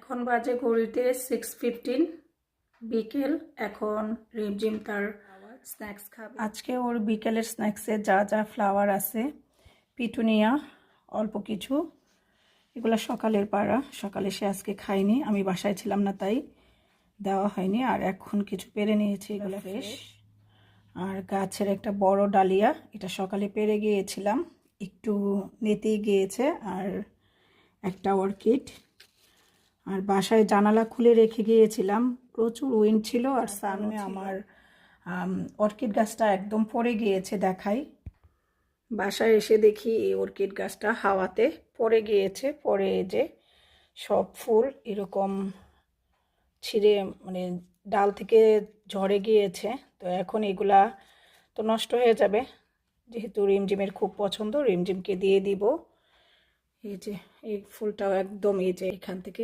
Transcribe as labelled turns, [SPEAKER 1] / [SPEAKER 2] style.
[SPEAKER 1] এখন বাজে ঘড়িতে 6:15 বিকেল। এখন রিমঝিম তার স্ন্যাক্স খাবে। আজকে ওর বিকেলের স্ন্যাক্সে যা যা ফ্লাওয়ার আছে, পিটুনিয়া অল্প কিছু, এগুলো সকালের পাড়া। সকালে সে আজকে খায়নি, আমি বাসায় ছিলাম না তাই দেওয়া হয়নি। আর এখন কিছু পেরে নিয়েছি, এগুলো ফ্রেশ। আর গাছের একটা বড় ডালিয়া, এটা সকালে পেরে গিয়েছিলাম, একটু নেতেই গিয়েছে। আর একটা অর্কিড। আর বাসায় জানালা খুলে রেখে গিয়েছিলাম, প্রচুর উইন্ড ছিল আর সামনে আমার অর্কিড গাছটা একদম পড়ে গিয়েছে। দেখাই, বাসায় এসে দেখি এই অর্কিড গাছটা হাওয়াতে পড়ে গিয়েছে। পরে যে সব ফুল এরকম ছিঁড়ে মানে ডাল থেকে ঝরে গিয়েছে। তো এখন এগুলা তো নষ্ট হয়ে যাবে, যেহেতু রিমঝিমের খুব পছন্দ, রিমঝিমকে দিয়ে দিব। এই যে এই ফুলটাও একদম এই যে এখান থেকে